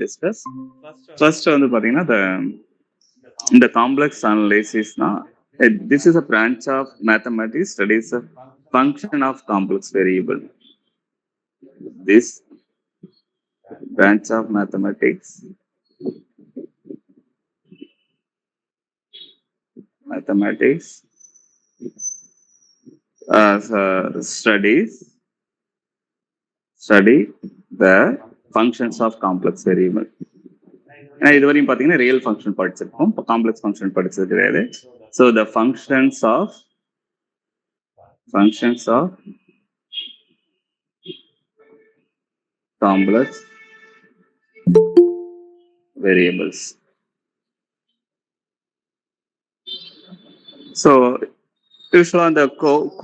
discuss. First வந்து பாத்தீங்கன்னா the complex analysis this is a branch of mathematics studies a function of complex variable. This branch of mathematics study the functions of complex variable. ஏன்னா இதுவரையும் பார்த்தீங்கன்னா real function படிச்சிருக்கோம், இப்போ complex function படிச்சது கிடையாது. So the functions of complex variables. So யூஸ்வலாக அந்த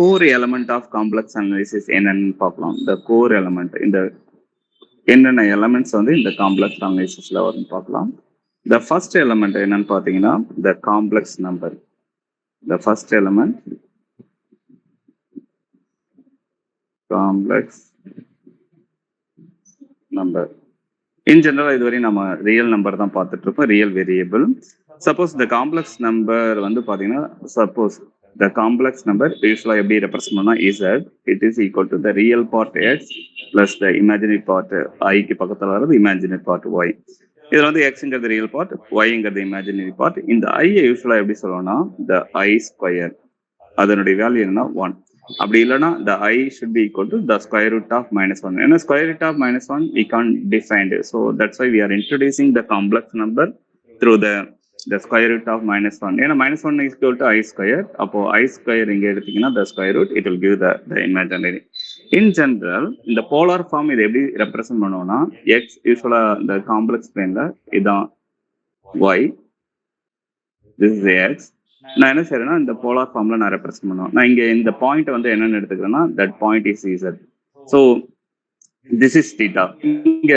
core element of complex analysis என்னன்னு பார்க்கலாம். இந்த கோர் எலமெண்ட், இந்த என்னென்ன எலமெண்ட்ஸ் வந்து இந்த காம்ப்ளெக்ஸ் அனாலிசிஸ்ல வரும்னு பார்க்கலாம். த ஃபர்ஸ்ட் எலமெண்ட் என்னன்னு பார்த்தீங்கன்னா த complex number. The first element complex number. In general இதுவரை நம்ம ரியல் நம்பர் தான் பார்த்துட்டு இருக்கோம், ரியல் வேரியபிள். சப்போஸ் இந்த காம்ப்ளெக்ஸ் நம்பர் வந்து பார்த்தீங்கன்னா, suppose the complex number usually எப்படி ரெப்ரசன்ட் பண்ணா z, it is equal to the real part x plus the imaginary part i க்கு பக்கத்துல வர்றது imaginary part y. இதுல வந்து xங்கிறது ரியல் பார்ட், yங்கிறது imaginary part. இந்த i யூஸ்வலா எப்படி சொல்லணும்னா the i ஸ்கொயர், அதனுடைய வேல்யூ என்ன 1. அப்படி இல்லைன்னா the i should be equal to the square root of -1. ஏன்னா square root of -1 we can't define it, so that's why we are introducing the complex number through the square root of -1. ஏன்னா -1 is equal to i square. அப்போ i square இங்க எடுத்தீங்கன்னா the square root, it will give the imaginary. In general இந்த polar form இதை எப்படி represent பண்ணுவோம்னா, x யூஸ்வலா இந்த காம்ப்ளெக்ஸ் பிளேன்ல இதான் y, this is x. நான் என்ன செய்யறேன்னா இந்த போலார் ஃபார்ம்ல நான் ரெப்ரசன்ட் பண்ணுவேன். நான் இங்க இந்த பாயிண்ட் வந்து என்னன்னு எடுத்துக்கிறேன்னா that point is z. So this is theta. இங்க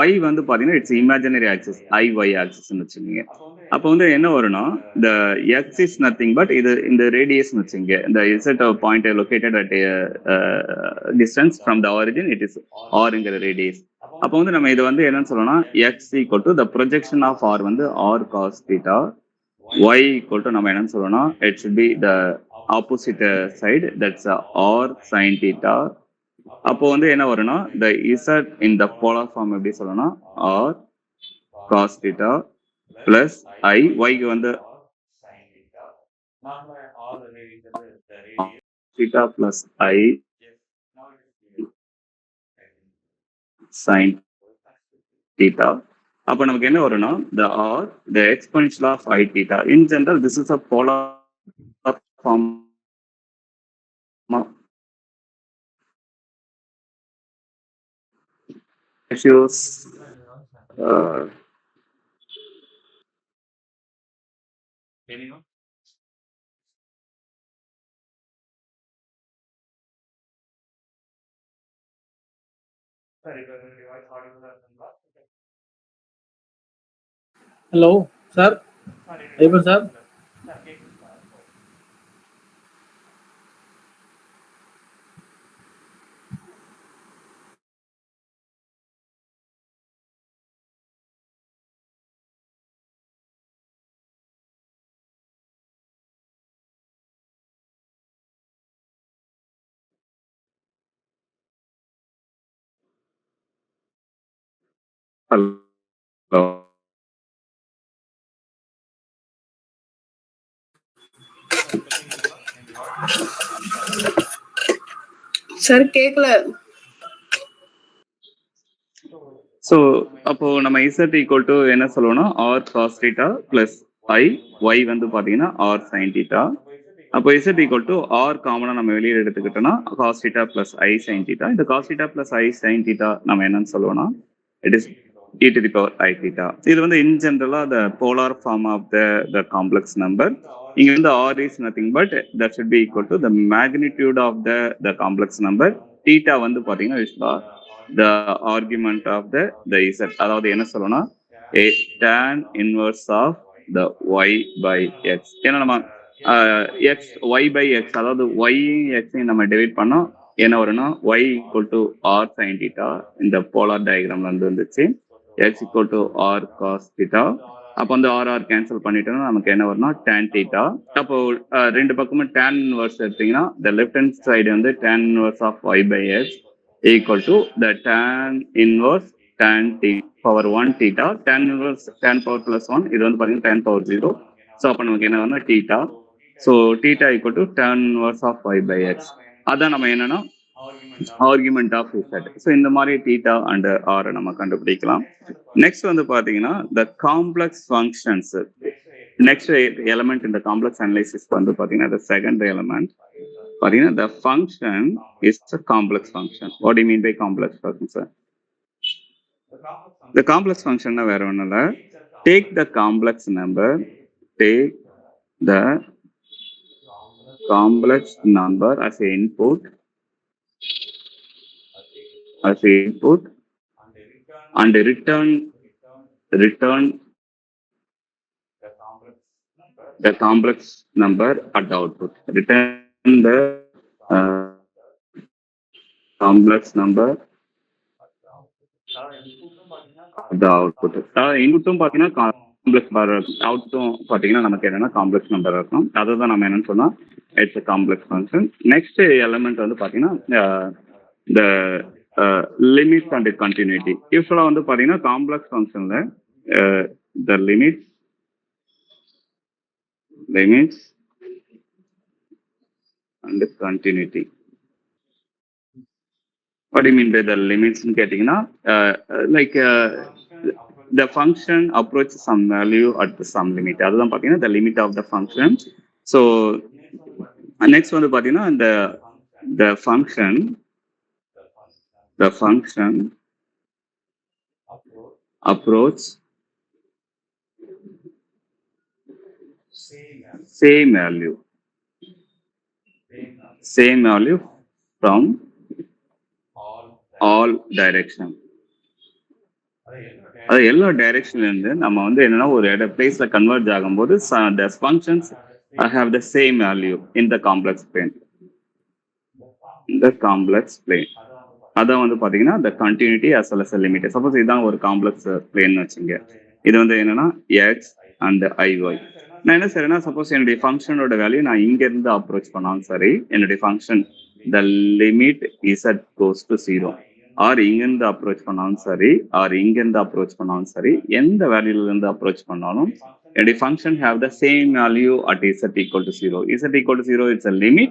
y வந்து பாத்தீங்கன்னா இட்ஸ் இமேஜினரி ஆக்சிஸ், iy ஆக்சிஸ்ன்னு வச்சுக்கோங்க. அப்போ வந்து என்ன வரும்னா the x is nothing but இது இந்த ரேடியஸ் வச்சுங்க, இந்த z point located at distance from the origin, it is ஆர்ங்கிற ரேடியஸ். அப்போ வந்து நம்ம இது வந்து என்னன்னு சொல்லணும்னா x equal to the projection of r வந்து r cos theta, y equal to நம்ம என்னன்னு சொல்லணும்னா it should be the opposite side, that's r sin theta. அப்போ வந்து என்ன வரும்னா the z in the polar form எப்படி சொல்லணும்னா r cos theta plus i, y க்கு வந்து theta plus i sin theta. அப்போ நமக்கு என்ன வரும்னா the r, the exponential of i theta. In general this is a polar form ratios. Hello, sir. Able, sir. Hello. Sir கேக்கல. So அப்போ நம்ம z equal to என்ன சொல்லுவோம்னா r cos theta plus i, y வந்து பார்த்தீங்கன்னா r sin theta. அப்போ z equal to r காமனாக நம்ம வெளியில் எடுத்துக்கிட்டோம்னா cos theta plus i sin theta. இந்த cos theta plus i sin theta நம்ம என்னன்னு சொல்லுவோம்னா it is e to the power i theta. இது வந்து இன் ஜென்ரலாக the polar form of the complex number. இங்க வந்து r is nothing but that should be equal to the magnitude of the complex number. theta வந்து பார்த்தீங்கன்னா the argument of the z, அதாவது என்ன சொல்லணும்னா a tan inverse of the y by x. ஏன்னா நம்ம x y by x, அதாவது y x நம்ம divide பண்ணோம், என்ன வரும்னா y equal to r sin theta இந்த போலார் டயக்ராம்ல வந்துச்சு. X equal to R cos theta. அப்போ வந்து ஆர் கேன்சல் பண்ணிட்டோம்னா நமக்கு என்ன வரும்னா tan தீட்டா. அப்போ ரெண்டு பக்கமும் tan இன்வர்ஸ் எடுத்தீங்கன்னா the left hand side வந்து tan inverse of y by x equal to the tan inverse tan t power 1 theta. Tan inverse tan power plus 1 இது வந்து பாத்தீங்கன்னா tan power 0. ஸோ அப்போ நமக்கு என்ன வரும்னா theta. So theta equal to tan inverse of y by x. அதான் நம்ம என்னன்னா ஆர்குமெண்ட் ஆஃப் z. ஸோ இந்த மாதிரி தீட்டா அண்ட் ஆர் நம்ம கண்டுபிடிக்கலாம். நெக்ஸ்ட் வந்து பாத்தீங்கன்னா த காம்ப்ளெக்ஸ் ஃபங்க்ஷன்ஸ். நெக்ஸ்ட் எலமெண்ட் இந்த காம்ப்ளெக்ஸ் அனலைசிஸ் வந்து பாத்தீங்கன்னா the second element பாத்தீங்கன்னா the function is a complex function. What do you mean by complex function? The complex function வேற ஒண்ணும் இல்ல. Take the complex number as a input and return the complex number at the output. Return the complex number at the output. இன்புட்டும் பாத்தீங்கன்னா complex number இருக்கும், அவுட்டும் பாத்தீங்கன்னா நமக்கு என்னன்னா complex number இருக்கும். அதை தான் நம்ம என்னன்னு சொன்னா it's a complex function. Next element வந்து பாத்தீங்கன்னா the limits and continuity. யூஸ்வலா வந்து பாத்தீங்கன்னா காம்ப்ளெக்ஸ் ஃபங்க்ஷன்ல the limits and continuity. What do you mean by the limits ன்னு கேட்டீங்கன்னா like the function approaches some value at some limit. அதுதான் பாத்தீங்கன்னா the limit of the function. So next வந்து பாத்தீங்கன்னா the function approach same value from all direction. அது எல்லா டைரக்ஷன்ல இருந்து நம்ம வந்து என்னன்னா ஒரு பிளேஸ்ல கன்வெர்ஜ் ஆகும்போது the functions have the same value in the complex plane. அதான் வந்து பாத்தீங்கன்னா the continuity as well as the limit. Suppose இதுதான் ஒரு காம்ப்ளெக்ஸ் பிளேன் வச்சுங்க. இது வந்து என்னன்னா x and iy. நான் என்ன செய்யறேன்னா சப்போஸ் என்னுடைய ஃபங்க்ஷனோட வேல்யூ நான் இங்க இருந்து அப்ரோச் பண்ணாலும் சரி, என்னுடைய function the limit z goes to 0. Or இங்கிருந்து அப்ரோச் பண்ணாலும் சரி, ஆர் இங்கிருந்து அப்ரோச் பண்ணாலும் சரி, எந்த வேல்யூல இருந்து அப்ரோச் பண்ணாலும் என்னுடைய function have the same value at z equal to 0. z equal to 0 it's a limit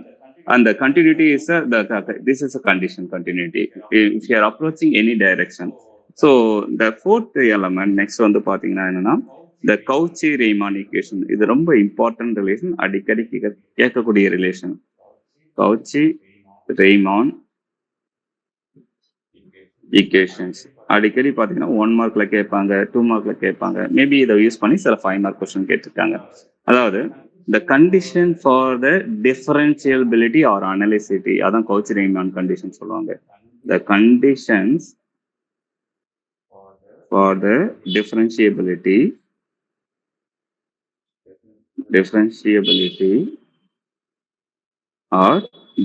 and the continuity is this is a condition continuity if you are approaching any direction. So the fourth element next வந்து பாத்தீங்கன்னா என்னன்னா the Cauchy-Riemann equation. இது ரொம்ப important relation, அடிக்கடி கேட்கக்கூடிய relation. Cauchy-Riemann equations அடிக்கடி பாத்தீங்கன்னா 1 மார்க்ல கேட்பாங்க, 2 மார்க்ல கேட்பாங்க. மேபி இதை யூஸ் பண்ணி சில 5 மார்க் கொஸ்டின் கேட்டிருக்காங்க. அதாவது the condition for the differentiability or analyticity, அதான் Cauchy-Riemann condition சொல்லுவாங்க. The conditions for the differentiability or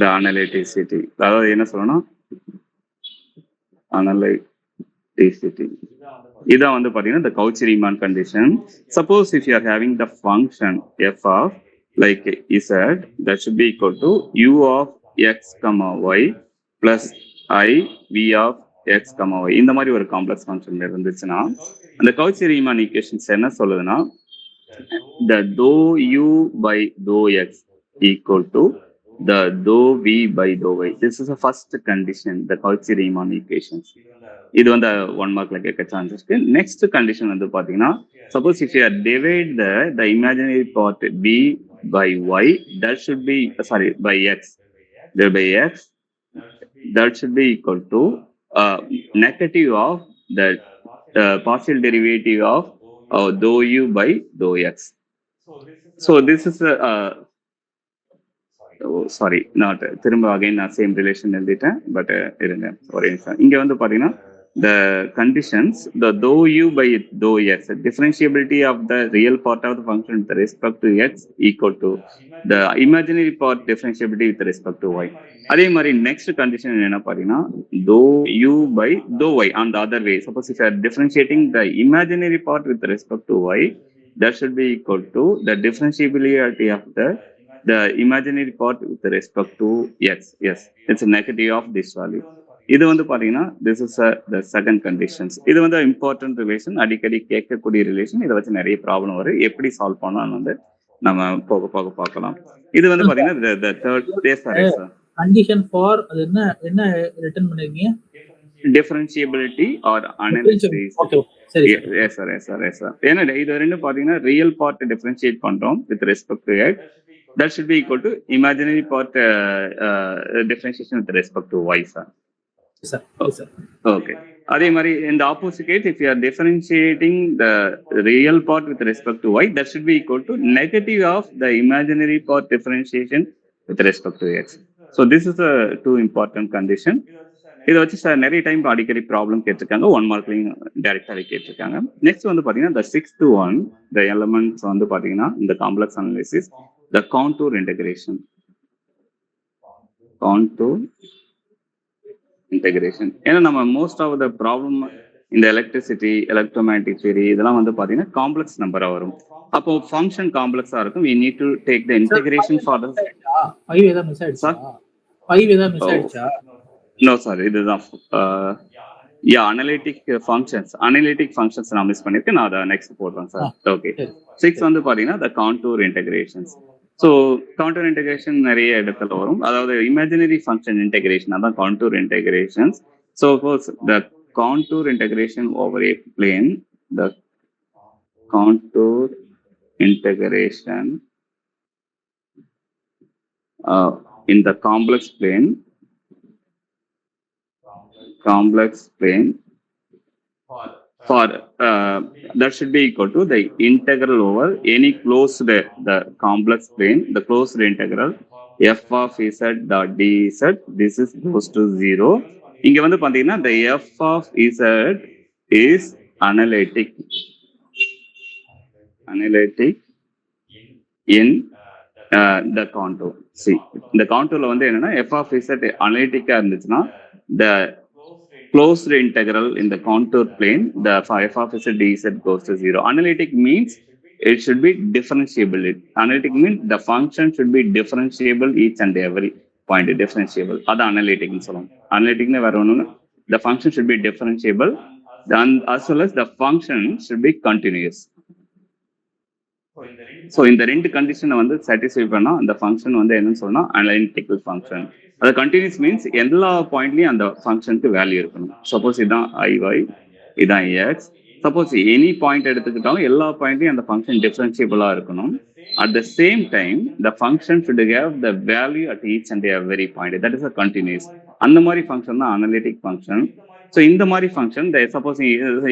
the analyticity. அதாவது என்ன சொல்லணும், analyticity. இதான் வந்து பாத்தீங்கன்னா the Cauchy-Riemann condition. Suppose if you are having the function f of like z, that should be equal to u of x comma y plus I v of x comma y. இந்த மாதிரி ஒரு complex function இருந்துச்சுன்னா அந்த Cauchy-Riemann equations என்ன சொல்லுதுன்னா the dou u by dou x equal to the dou v by dou y. This is the first condition, the Cauchy-Riemann equations. இது வந்து 1 மார்க்ல கேட்க சான்ஸ் இருக்கு. நெக்ஸ்ட் கண்டிஷன் வந்து பாத்தீங்கன்னா suppose if you divide the imaginary part b by y, that should be by x that should be equal to negative of the partial derivative of dou u by dou x. So this is not திரும்ப again நான் same relation எழுதிட்டேன். But இருங்க ஒரு நிமிஷம். இங்க வந்து பாத்தீங்கன்னா the conditions, the though u by though x, differentiability of the real part of the function with respect to x equal to the imaginary part differentiability with respect to y. அதே மாதிரி next condition என்ன பாத்தீங்கன்னா though u by though y on the other way. Suppose if you are differentiating the imaginary part with respect to y, that should be equal to the differentiability of the imaginary part with respect to x. Yes, it's a negative of this value. இது வந்து பாத்தீங்கன்னா this is the second conditions. இது வந்து important relation, அடிக்கடி கேட்கக்கூடிய relation. இதை வச்சு நிறைய ப்ராப்ளம் வரும். எப்படி சால்வ் பண்ணலாம்னு வந்து நம்ம போக போக பார்க்கலாம். இது வந்து பாத்தீங்கன்னா தேர்ட் கண்டிஷன் ஃபார் அது என்ன என்ன ரிட்டர்ன் பண்ணிருக்கீங்க? Differentiability or analysis. ஓகே சரி yes sir yes sir yes sir. ஏன்னா இது ரெண்டு பாத்தீங்கன்னா ரியல் பார்ட் டிஃபரன்ஷியேட் பண்றோம் with respect to X, that should be equal to imaginary part differentiation with respect to y, sir. Sir. Okay. அதே மாதிரி in the opposite case, if you are differentiating the real part with respect to y, that should be equal to negative of the imaginary part differentiation with respect to x. So this is the two important condition. இதை வச்சு sir நிறைய time அடிக்கடி problem கேட்டிருக்காங்க, 1 மார்க்லையும் டைரக்டாவே கேட்டிருக்காங்க. Next வந்து பாத்தீங்கன்னா the sixth one, the elements வந்து பாத்தீங்கன்னா இந்த complex analysis, the contour integration. Contour integration. ஏன்னா நம்ம மோஸ்ட் ஆஃப் த ப்ராப்ளம் இந்த எலக்ட்ரிசிட்டி, எலக்ட்ரோமேட்டிக் தியரி இதெல்லாம் வந்து பாத்தீங்கன்னா காம்ப்ளெக்ஸ் நம்பரா வரும். அப்போ ஃபங்க்ஷன் காம்ப்ளெக்ஸா இருக்கும். we need to take the integration for the 5 ஏதா மிஸ் ஆயிடுச்சா? 5 ஏதா மிஸ் ஆயிடுச்சா? நோ சார், இதுதான் அனலிட்டிக் ஃபங்க்ஷன்ஸ் நான் மிஸ் பண்ணிருக்கேன். நான் அதை நெக்ஸ்ட் போடுறேன் சார். ஓகே. 6 வந்து பாத்தீங்கன்னா the contour integrations. So contour integration நிறைய இடத்துல வரும். அதாவது இமேஜினரி ஃபங்க்ஷன் இன்டெகிரேஷன், அதான் contour integrations. So the contour integration over a plane, the contour integration in the complex plane for that should be equal to the integral over any closed the complex plane, the closed integral f of z dot dz. This is goes to 0. இங்க வந்து பாத்தீங்கன்னா the f of z is analytic in the contour. See, இந்த கான்டூர்ல வந்து என்னன்னா f of z அனலிட்டிக்கா இருந்துச்சுன்னா the closed integral in the contour plane, the f of z dz goes to 0. Analytic means it should be differentiable. Analytic means the function should be differentiable each and every point. Differentiable. That's analytic. Analytic ne vera onnu, the function should be differentiable, then as well as the function should be continuous. So இந்த ரெண்டு கண்டிஷனை வந்து satisfy பண்ணா அந்த function வந்து என்னன்னு சொன்னா analytical function. அது கண்டினியூஸ் மீன்ஸ் எல்லா பாயிண்ட்லயும் அந்த ஃபங்க்ஷனுக்கு வேல்யூ இருக்கணும். சப்போஸ் இதான் ஐஒய், இதான் எக்ஸ். சப்போஸ் எனி பாயிண்ட் எடுத்துக்கிட்டாலும் எல்லா பாயிண்ட்லயும் அந்த ஃபங்க்ஷன் டிஃபரன்ஷியபிளா இருக்கணும். At the same time the function should have the value at each and every point. That is a continuous. அந்த மாதிரி ஃபங்க்ஷன் தான் அனலிட்டிக் ஃபங்க்ஷன். ஸோ இந்த மாதிரி function suppose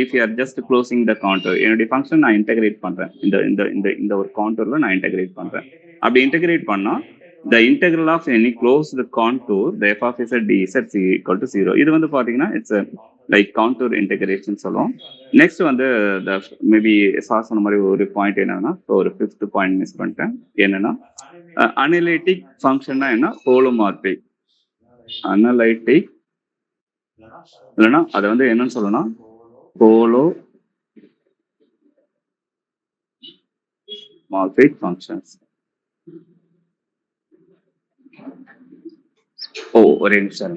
if you are just closing the contour, என்னுடைய function நான் integrate பண்றேன், இந்த ஒரு கான்டூர்ல நான் இன்டெகிரேட் பண்றேன். அப்படி இன்டெகிரேட் பண்ணா the integral of any closed contour, the f of z dz is equal to 0. இது வந்து பாத்தீங்கன்னா இட்ஸ் லைக் கான்டூர் இன்டெகிரேஷன் சொல்லுவோம். நெக்ஸ்ட் வந்து மேபி சார் சொன்ன மாதிரி ஒரு பாயிண்ட் என்னன்னா, ஒரு 5th பாயிண்ட் மிஸ் பண்ணிட்டேன். என்னன்னா அனலிட்டிக் ஃபங்க்ஷன்னா என்ன, ஹோலோமார்பிக். அனலிட்டிக் இல்லைன்னா அதை வந்து என்னன்னு சொல்லணும், ஹோலோமார்பிக் ஃபங்க்ஷன்ஸ். ஒரே நிமிஷம்.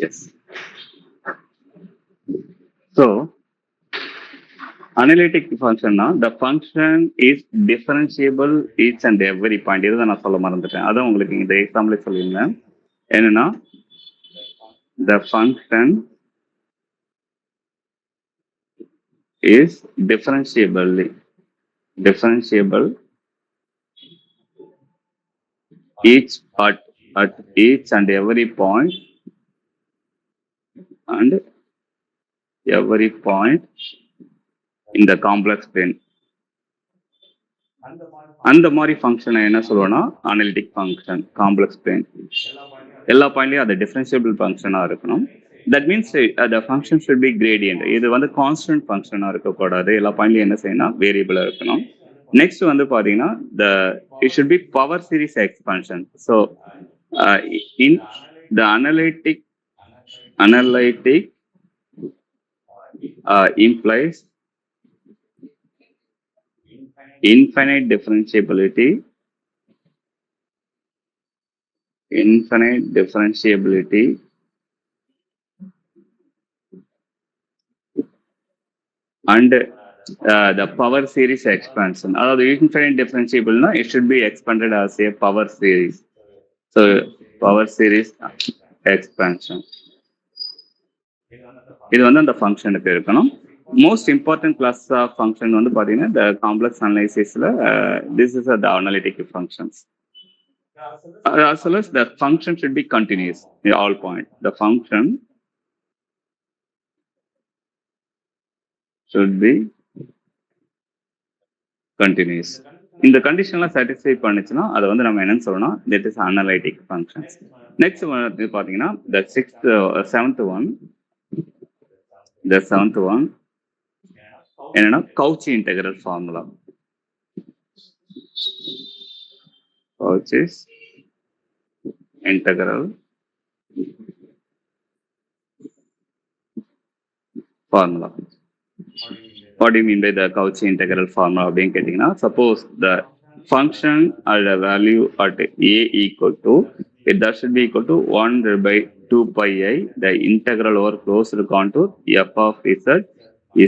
Yes. So analytic function na, the function is differentiable each and every point. இதுதான் நான் சொல்ல மறந்துட்டேன். அதான் உங்களுக்கு இந்த எக்ஸாம்பிள் சொல்லியிருந்தேன். என்னன்னா the function is differentiable each at each and every point இந்த காம்ப்ளெக்ஸ் பிளேன். அந்த மாதிரி ஃபங்க்ஷனை என்ன சொல்லுவோம்னா அனலிட்டிக் ஃபங்க்ஷன். காம்ப்ளெக்ஸ் பிளேன் எல்லா பாயிண்ட்லயும் அது டிஃபரன்ஷியபிள் ஃபங்க்ஷனா இருக்கணும். That means the function should be gradient. இது வந்து கான்ஸ்டன்ட் ஃபங்க்ஷனா இருக்கக்கூடாது. எல்லா பாயிண்ட்லயும் என்ன செய்யணும், வேரியபிளா இருக்கணும். நெக்ஸ்ட் வந்து பாத்தீங்கன்னா it should be power series expansion. So in the analytic implies infinite differentiability and the power series expansion. அதாவது infinite differentiable னா it should be expanded as a power series. So power series expansion இது வந்து அந்த ஃபங்க்ஷனுக்கு இருக்கணும். Most important class of function வந்து பாத்தீங்கன்னா இந்த காம்ப்ளெக்ஸ் அனலைசிஸ்ல this is the analytic functions. As well as the function should be continuous in all point. The function should be continuous. இந்த கண்டிஷன்லாம் சாட்டிஸ்ஃபை பண்ணுச்சுன்னா அதை வந்து நம்ம என்னன்னு சொல்லணும், that is analytic functions. Next வந்து பாத்தீங்கன்னா செவன்த் ஒன் என்னன்னா Cauchy integral formula. Cauchy's integral formula. What do you mean by the Cauchy integral formula? அப்படின்னு கேட்டீங்கன்னா, suppose the function or the value at a equal to, that should be equal to 1 by 2 pi I, the integral over closed contour f of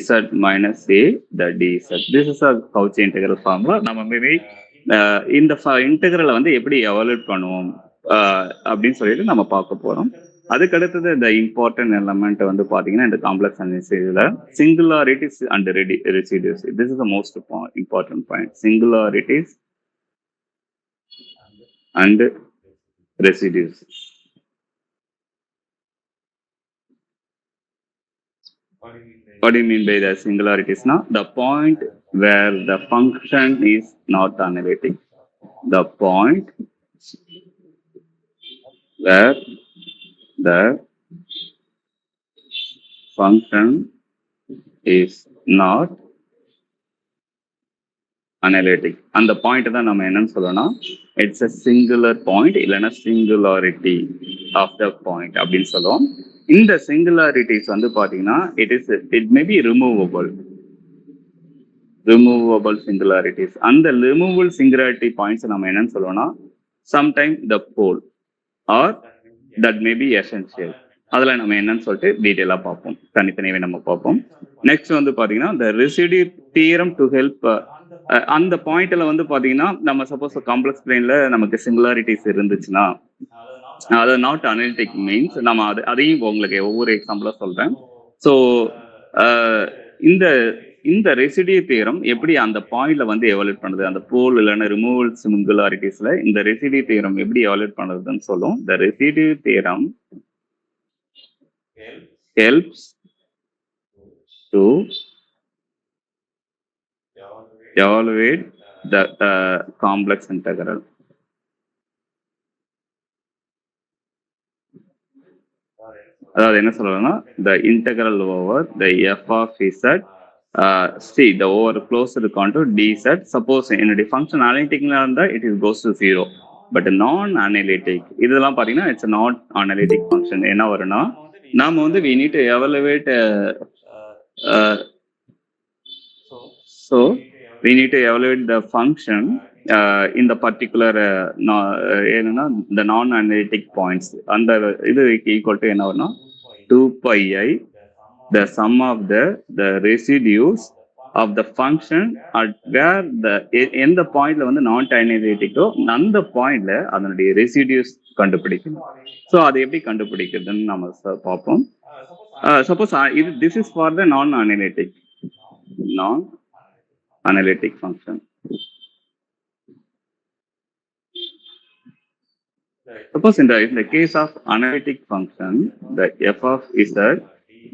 z minus a, the dz. This is a Cauchy integral formula. நம்ம maybe இந்த இன்டெகிரலை வந்து எப்படி evaluate பண்ணுவோம் அப்படின்னு சொல்லிட்டு நம்ம பார்க்க போறோம். அதுக்கு அடுத்தது இந்த இம்பார்ட்டன்ட் எலமெண்ட் வந்து பாத்தீங்கன்னா இந்த காம்ப்ளெக்ஸ் அனலைசிஸ்ல singularities and residues. This is the most important point. Singularities and residues. What do you mean by the singularities? Now, the point where the function is not analytic. The point where the function is not analytic. And the point தான் நம்ம என்னன்னு சொல்லணும், it's a singular point இல்லைன்னா singularity of the point அப்படின்னு சொல்லுவோம். இந்த singularities வந்து பாத்தீங்கன்னா it may be removable singularities. அந்த removable singularity points நம்ம என்னன்னு சொல்லுவோம்னா sometime the pole or that may be essential. அதுல நம்ம என்னன்னு சொல்லிட்டு டீட்டெயிலா பார்ப்போம், தனித்தனியாவே நம்ம பார்ப்போம். நெக்ஸ்ட் வந்து பாத்தீங்கன்னா the residue theorem to help. அந்த பாயிண்ட்ல வந்து பாத்தீங்கன்னா நம்ம சப்போஸ் காம்ப்ளெக்ஸ் பிளேன்ல நமக்கு சிங்குலாரிட்டிஸ் இருந்துச்சுன்னா அது நாட் அனலிட்டிக் மீன்ஸ் நம்ம அதையும் உங்களுக்கு ஒவ்வொரு எக்ஸாம்பிளா சொல்றேன். ஸோ இந்த ரெசிடியூ தியரம் எப்படி அந்த பாயிண்ட்ல வந்து எவாலுவேட் பண்ணுது, அந்த போல் இல்லைன்னா ரிமூவல் சிங்குலாரிட்டிஸ்ல இந்த ரெசிடியூ தியரம் எப்படி எவாலுவேட் பண்ணுறதுன்னு சொல்லும். The residue theorem helps to evaluate the complex integral. அதாவது என்ன சொல்லணும்னா the integral over the f of z see the over closed contour dz. Suppose என்னுடைய ஃபங்க்ஷன் அனலிட்டிக்ல இருந்தா it is goes to 0, but நான் analytic இதெல்லாம் பாத்தீங்கன்னா இட்ஸ் நாட் அனலிட்டிக் ஃபங்க்ஷன். என்ன வரும்னா நாம வந்து we need to evaluate so we need to evaluate the function in the particular என்னன்னா the non-analytic points. அந்த இது equal to என்ன வரும்னா 2 pi I the sum of the residues of the function at where the எந்த பாயிண்ட்ல வந்து நான் அனலிட்டிக்கோ அந்த பாயிண்ட்ல அதனுடைய ரெசிடியூஸ் கண்டுபிடிக்கணும். ஸோ அதை எப்படி கண்டுபிடிக்கிறதுன்னு நம்ம பார்ப்போம். சப்போஸ் இது திஸ் இஸ் ஃபார் த நான் analytic function. Suppose in the case of analytic function, the f of z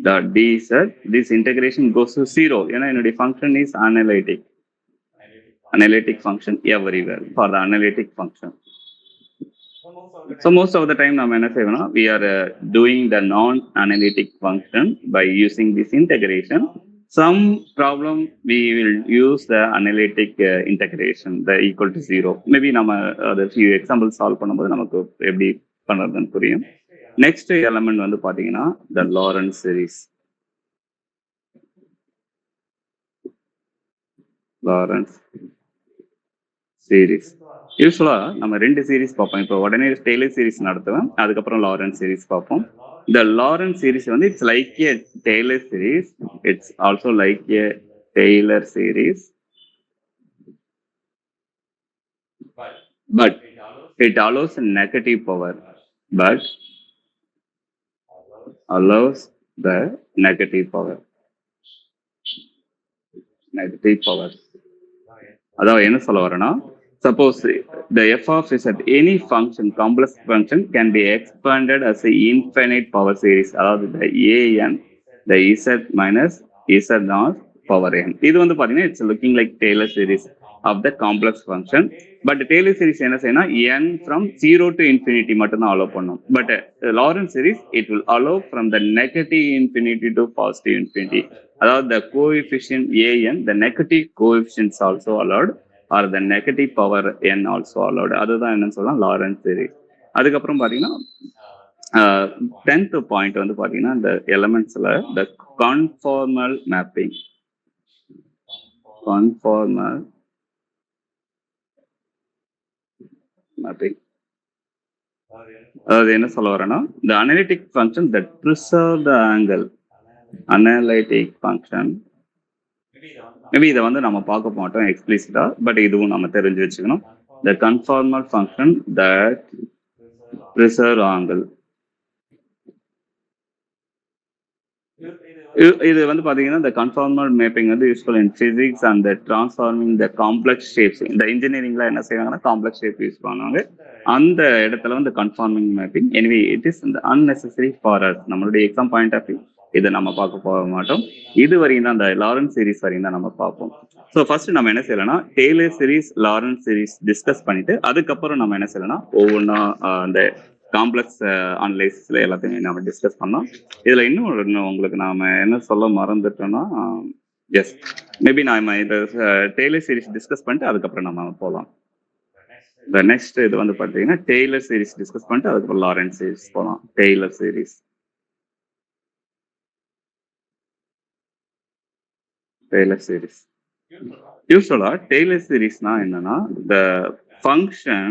the dz, this integration goes to 0. ஏன்னா என்னுடைய function is analytic function everywhere for the analytic function. So most of the time நம்ம என்ன செய்வோம்னா we are doing the non-analytic function by using this integration. Some problem we will use the analytic integration, the equal to 0. Maybe நம்ம the few examples solve பண்ணும்போது நமக்கு எப்படி பண்றதுன்னு புரியும். Next element வந்து பாத்தீங்கன்னா the Lorentz series. Lorentz series. யூஸ்வலா நம்ம 2 சீரீஸ் பார்ப்போம். இப்போ உடனே டெய்லர் சீரீஸ் நடத்துவேன், அதுக்கப்புறம் லாரன்ஸ் சீரீஸ் பார்ப்போம். இந்த லாரன்ஸ் சீரீஸ் வந்து it's like a Taylor series, it's also like a Taylor series, but it allows negative power, but allows the negative power. அதாவது என்ன சொல்ல வரேன்னா, suppose the f of z at any function, complex function, can be expanded as an infinite power series. அதாவது the an, the z minus z naught power n. இது வந்து பாத்தீங்கன்னா it's looking like Taylor series of the complex function. But Taylor series என்ன செய்யனா n from 0 to infinity மட்டும் தான் allow பண்ணும். But Lorentz series it will allow from the negative infinity to positive infinity. அதாவது the coefficient an, the negative coefficients also allowed, or the negative power n also allowed. அதுதான் என்னன்னு சொல்லலாம் Lawrence series. அதுக்கப்புறம் பார்த்தீங்கன்னா 10th point வந்து பார்த்தீங்கன்னா இந்த எலமெண்ட்ஸ்ல the conformal mapping. அதாவது என்ன சொல்ல வரேன்னா the analytic function that preserve the angle, analytic function. Maybe இதை வந்து நம்ம பார்க்க மாட்டோம் எக்ஸ்பிளிசிட்டா, பட் இதுவும் நம்ம தெரிஞ்சு வச்சுக்கணும். the conformal function that preserve angle. இது வந்து பாத்தீங்கன்னா the conformal mapping வந்து useful in physics and transforming the complex shapes. இந்த இன்ஜினியரிங்ல என்ன செய்வாங்கன்னா காம்ப்ளெக்ஸ் ஷேப் யூஸ் பண்ணுவாங்க. அந்த இடத்துல வந்து conforming mapping. Anyway it is unnecessary for us. நம்மளுடைய எக்ஸாம் பாயிண்ட் ஆஃப் வியூ இதை நம்ம பார்க்க போக மாட்டோம். இது வரையும் தான் அந்த லாரன்ஸ் சீரிஸ் வரையும் தான் நம்ம பார்ப்போம். ஸோ ஃபர்ஸ்ட் நம்ம என்ன செய்யலாம்னா Taylor series, Laurent series discuss பண்ணிட்டு அதுக்கப்புறம் நம்ம என்ன செய்யலாம்னா ஒவ்வொன்றா அந்த காம்ப்ளெக்ஸ் அனலைசிஸ்ல எல்லாத்தையுமே நம்ம டிஸ்கஸ் பண்ணோம். இதுல இன்னும் உங்களுக்கு நாம என்ன சொல்ல மறந்துட்டோம்னா, எஸ் மேபி நாம இதை டெய்லர் சீரிஸ் டிஸ்கஸ் பண்ணிட்டு அதுக்கப்புறம் நம்ம போகலாம். இந்த நெக்ஸ்ட் இது வந்து பார்த்தீங்கன்னா டெய்லர் சீரிஸ் டிஸ்கஸ் பண்ணிட்டு அதுக்கப்புறம் லாரன்ஸ் சீரிஸ் போகலாம். டெய்லர் சீரிஸ் யூஸ்வலா டெய்லர் சீரிஸ்னா என்னன்னா the function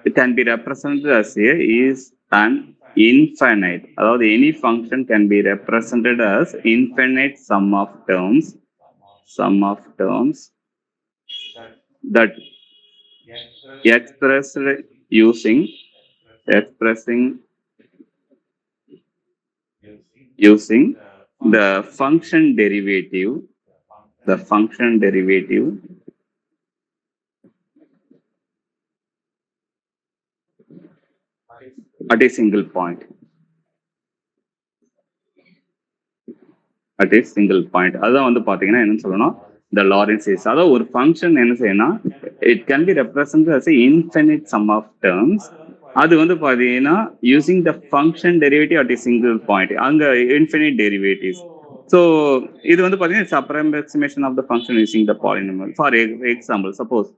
it can be represented as is an infinite. அதாவது any function can be represented as infinite sum of terms that using the function derivative at a single point. அதான் வந்து பாத்தீங்கன்னா என்ன சொல்லணும் the Lorentz series. அதாவது ஒரு function என்ன செய்யணும், it can be represented as a infinite sum of terms. அது வந்து பாத்தீங்கன்னா using the function derivative at a single point. அங்க infinite derivatives. So இது வந்து பாத்தீங்கன்னா it's approximation of the function using the polynomial. For example, suppose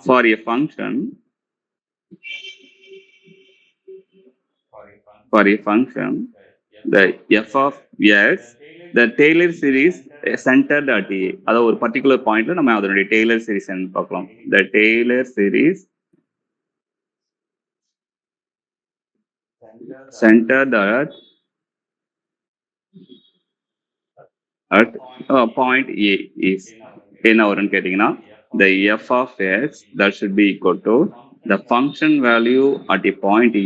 for a function the f of x, the Taylor series centered at a, அதாவது ஒரு particular பாயிண்ட்ல நம்ம அதனுடைய Taylor series பார்க்கலாம். the Taylor series centered at point A is என்ன வரும்னு கேட்டீங்கன்னா the f of x that should be equal to the function value at a point A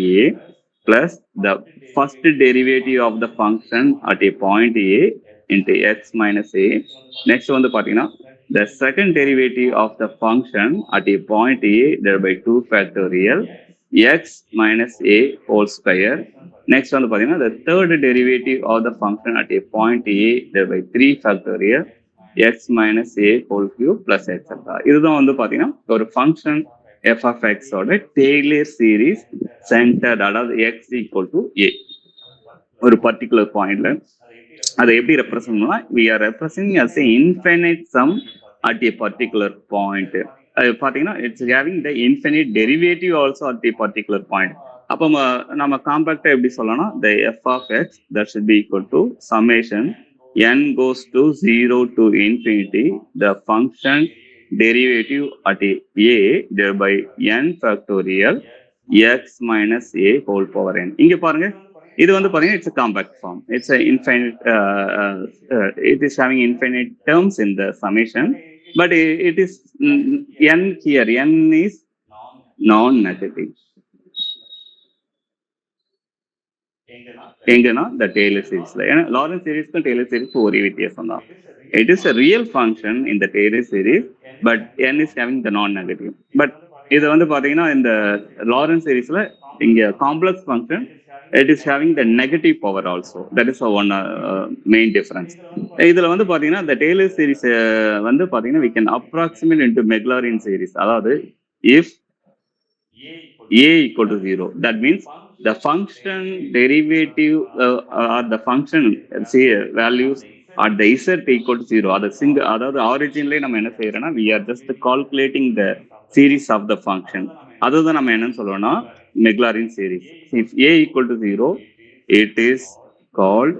plus the first derivative of the function at a point A into x minus a. Next வந்து பாத்தீங்கன்னா the second derivative of the function at a point A divided by 2 factorial x minus a whole square. Next வந்து பாத்தீங்கன்னா the third derivative of the function at a point a by 3 factorial x minus a whole cube plus etc. இதுதான் வந்து பாத்தீங்கன்னா ஒரு function f of x ஓட Taylor series centred, அதாவது x equal to a ஒரு particular பாயிண்ட்ல அதை எப்படி ரெப்ரசென்ட் பண்ணா we are representing as a infinite sum at a particular point. அது பாத்தீங்கன்னா it's having the infinite derivative also at the particular point. அப்போ நம்ம காம்பாக்டா எப்படி சொல்லலாம், the f of x that should be equal to summation n goes to 0 to infinity the function derivative at a divided by n factorial x minus a whole power n. இங்க பாருங்க, இது வந்து பாத்தீங்கன்னா it's compact form. It's infinite, it is having infinite terms in the summation, but it is n here, n is non-negative. எங்கன்னா the Taylor series. ஏன்னா Lawrence சீரிஸ்க்கும் Taylor சீரிஸ்க்கும் ஒரே வித்தியாசம் தான். It is a real function in the Taylor series, but n is having the non-negative. But இது வந்து பாத்தீங்கன்னா இந்த Lawrence சீரிஸ்ல இங்க complex function it is having the negative power also. That is one main difference. இதுல வந்து பாத்தீங்கன்னா the Taylor series வந்து பாத்தீங்கன்னா we can approximate into Maclaurin series. அதாவது if a equal to 0, that means the function derivative or the function values at the z equal to 0. அது single, அதாவது ஆரிஜின்லயே நம்ம என்ன செய்யறோம்னா we are just calculating the series of the function. அதுதான் நம்ம என்னன்னு சொல்றோம்னா Maclaurin series. If a equal to 0, it is called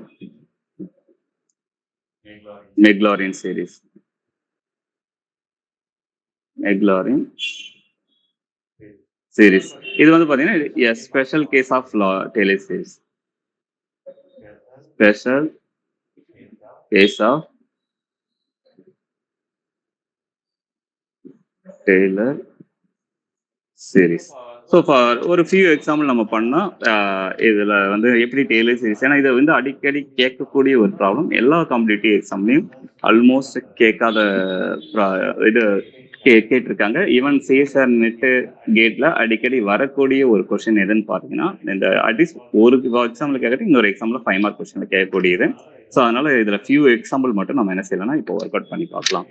Maclaurin series. Maclaurin series. இது வந்து பாத்தீங்கன்னா a special case of Taylor series. Special case of Taylor series. So for ஒரு few example நம்ம பண்ணால் இதில் வந்து எப்படி டெய்லர் சீரிஸ், ஏன்னா இதை வந்து அடிக்கடி கேட்கக்கூடிய ஒரு ப்ராப்ளம். எல்லா காம்படிட்டிவ் எக்ஸாம்லையும் ஆல்மோஸ்ட் கேட்காத இது கேட்டிருக்காங்க. ஈவன் சிஎஸ்ஆர் நெட்டு கேட்ல அடிக்கடி வரக்கூடிய ஒரு கொஸ்டின் எதுன்னு பார்த்தீங்கன்னா, இந்த அட்லீஸ்ட் ஒரு எக்ஸாம்பிள் கேட்கறது இன்னொரு எக்ஸாம்பிள் 5 மார்க் கொஸ்டின்ல கேட்கக்கூடியது. ஸோ அதனால இதில் ஃபியூ எக்ஸாம்பிள் மட்டும் நம்ம என்ன செய்யலாம்னா இப்போ ஒர்க் அவுட் பண்ணி பார்க்கலாம்.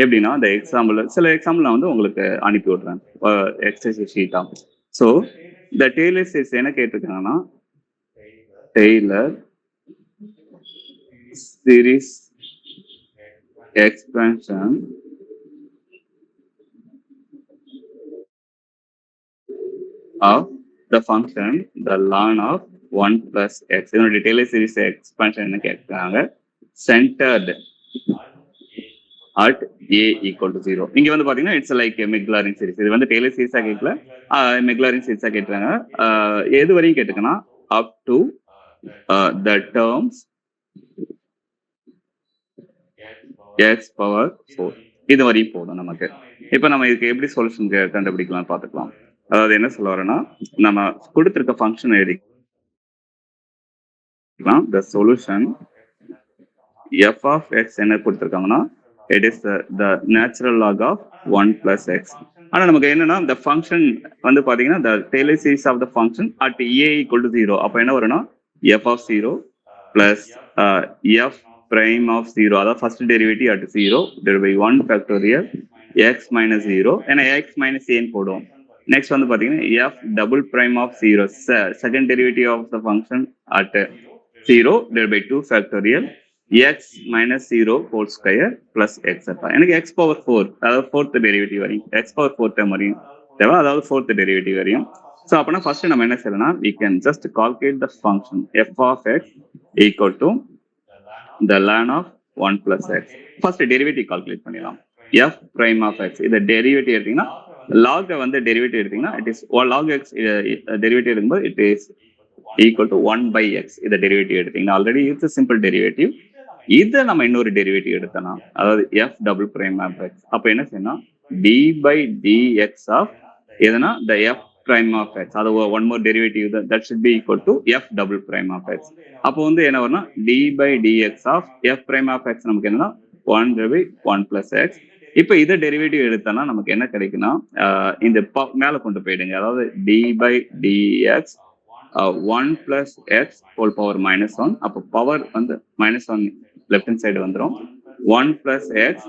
எப்படின்னா இந்த எக்ஸாம்பிள், சில எக்ஸாம்பிள் நான் வந்து உங்களுக்கு அனுப்பி விடுறேன் எக்ஸசைஸ் ஷீட்டா. ஸோ இந்த டெய்லர் சீரிஸ் என்ன கேட்டிருக்காங்கன்னா, Taylor series expansion of the function the ln of 1 plus x. இதனுடைய டெய்லர் சீரிஸ் எக்ஸ்பென்ஷன் என்ன கேட்கிறாங்க, centred at a equal to 0. இங்க வந்து பாத்தீங்கன்னா இட்ஸ் லைக் Maclaurin series. இது வந்து டெய்லர் சீரிஸா கேட்கல, Maclaurin சீரிஸா கேட்டுறாங்க. எது வரையும் கேட்டுக்கன்னா up to the terms x power 4. இது வரையும் போதும் நமக்கு. இப்ப நம்ம இதுக்கு எப்படி சொல்யூஷன் கண்டுபிடிக்கலாம் பார்த்துக்கலாம். அதாவது என்ன சொல்ல வரேன்னா, நம்ம கொடுத்திருக்க ஃபங்க்ஷன் எழுதிக்கலாம். the solution f of x என்ன கொடுத்திருக்காங்கன்னா, it is the natural log of 1 plus x. ஆனா நமக்கு என்னன்னா, the function வந்து பாத்தீங்கன்னா the Taylor series of the function at a equal to 0. அப்ப என்ன வரும்னா f of 0 plus f prime of 0, அதாவது first derivative at 0 divided by 1 factorial x minus 0. ஏன்னா x minus a போடும். நெக்ஸ்ட் வந்து பாத்தீங்கன்னா f double prime of 0, second derivative of the function at 0 divided by 2 factorial x minus 0 whole square plus etc. எனக்கு x power 4, அதாவது fourth derivative வரையும், x power 4 term வரையும் தேவை, அதாவது fourth derivative வரையும். ஸோ அப்போனா ஃபர்ஸ்ட் நம்ம என்ன செய்யலாம், we can just calculate the function f of x equal to the ln of 1 plus x. First derivative calculate பண்ணிடலாம். f prime of x, இதை டெரிவேட்டிவ் எடுத்தீங்கன்னா log வந்து டெரிவேட்டிவ் எடுத்தீங்கன்னா it is log x derivative எடுக்கும்போது it is equal to 1 by x. இதை derivative எடுத்தீங்கன்னா already it's simple derivative. இதை நம்ம இன்னொரு டெரிவேட்டிவ் எடுத்தோம்னா, அதாவது f double prime of x, அப்ப என்ன செய்யணும், d by dx of எதுனா the f prime of x, அது one more derivative that should be equal to f double prime of x. அப்போ வந்து என்ன வரும்னா d by dx of f prime of x நமக்கு என்னன்னா 1 by 1 plus x. இப்போ இதை டெரிவேட்டிவ் எடுத்தோம்னா நமக்கு என்ன கிடைக்குன்னா இந்த மேல கொண்டு போயிடுங்க, அதாவது D by DX 1 plus X whole power -1. அப்போ பவர் வந்து -1 லெஃப்ட் ஹேண்ட் சைடு வந்துடும். 1 பிளஸ் எக்ஸ்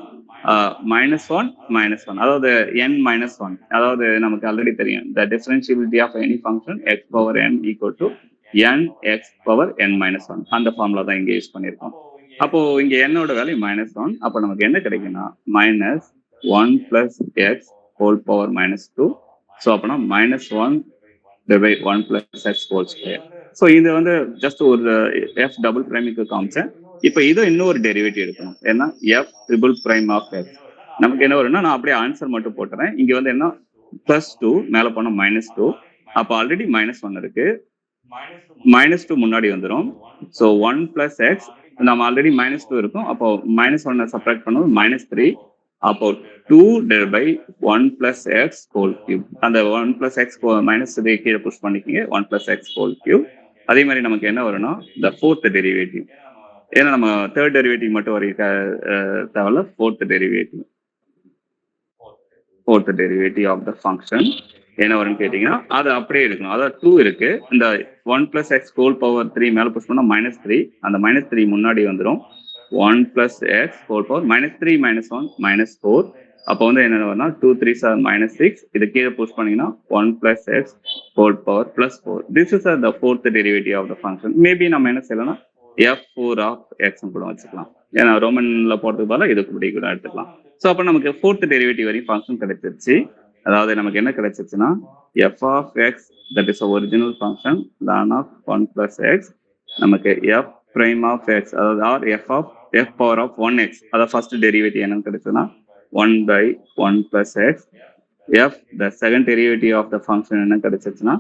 -1 -1, அதாவது n -1. அதாவது நமக்கு ஆல்ரெடி தெரியும், the differentiability of any function x power n equal to n x power n -1. அந்த ஃபார்முலா தான் இங்கே யூஸ் பண்ணியிருக்கோம். அப்போ இங்க என்னோட வேல்யூ -1. அப்போ நமக்கு என்ன கிடைக்குன்னா -1 plus X whole power -2. So அப்போனா -1 by 1 plus x whole square. So இது வந்து ஜஸ்ட் ஒரு f டபுள் பிரைமுக்கு காமிச்சேன். இப்போ இது இன்னொரு டெரிவேட்டிவ் எடுக்கணும், ஏன்னா f triple prime of x. நமக்கு என்ன வரும்னா, நான் அப்படியே ஆன்சர் மட்டும் போட்டுறேன். இங்க வந்து என்ன +2 மேல போனா -2. அப்போ ஆல்ரெடி -1 இருக்கு, -2 முன்னாடி வந்துடும். ஸோ 1 பிளஸ் எக்ஸ், நம்ம ஆல்ரெடி -2 இருக்கும். அப்போ -1 சப்ராக்ட் பண்ணுவோம் -3. அப்போ 2 by 1 plus x whole cube. அந்த 1 plus x -3 கீழே புஷ் பண்ணிக்கிங்க, 1 plus x whole cube. அதே மாதிரி நமக்கு என்ன வரும்னா the fourth derivative. ஏன்னா நம்ம தேர்ட் டெரிவேட்டிவ் மட்டும் வரைக்க தேவையில்ல, fourth derivative of the function என்ன வரும்னு கேட்டீங்கன்னா அது அப்படியே இருக்கணும். அதாவது 2 இருக்கு, இந்த 1 plus x whole power 3 மேல புஷ் பண்ணா -3. அந்த -3 முன்னாடி வந்துடும். 1 plus x whole power -3 -1 -4. அப்போ வந்து என்ன வரும்னா 2 3s are -6. இது கீழே புஷ் பண்ணீங்கன்னா 1 plus x whole power +4. This is the fourth derivative of the function. Maybe நம்ம என்ன செய்யலாம்னா f4 of x கூட வச்சுக்கலாம், ஏன்னா ரோமன்ல போறதுக்கு பதிலாக இது கூட எடுத்துக்கலாம். ஸோ அப்போ நமக்கு ஃபோர்த் டெரிவேட்டிவ் வரையும் ஃபங்க்ஷன் கிடைச்சிருச்சு. அதாவது நமக்கு என்ன கிடைச்சிருச்சுன்னா f of x, that is a original function ln of 1 plus x, நமக்கு f prime of x, அதாவது or f power of 1x, அதாவது ஃபர்ஸ்ட் டெரிவேட்டிவ் என்னன்னு கிடைச்சதுன்னா 1 by 1 plus x. f the second derivative of the function என்ன கிடைச்சிருச்சுன்னா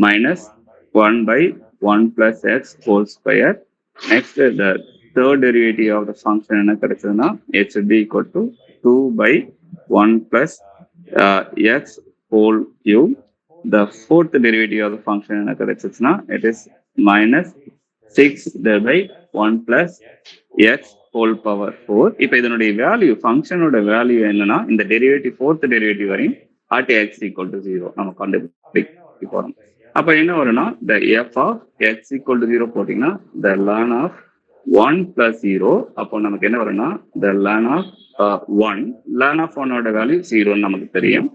-1 by 1 plus x whole square. Next the third derivative of the function என்ன கிடைச்சதுன்னா it should be equal to 2 by 1 plus x whole cube. The fourth derivative of the function என்ன கிடைச்சிருச்சுன்னா it is -6 by 1 plus x whole power 4. இப்போ இதனுடைய value, ஃபங்க்ஷனோட value என்னன்னா இந்த derivative fourth derivative வரையும் at x equal to 0 நம்ம கண்டுபிடிக்க போறோம். அப்போ என்ன வரும்னா the f of x equal to 0 போட்டீங்கன்னா the ln of 1 plus 0. அப்போ நமக்கு என்ன வரும்னா the ln of 1. ln of 1 ஓட வேல்யூ 0 நமக்கு தெரியும்.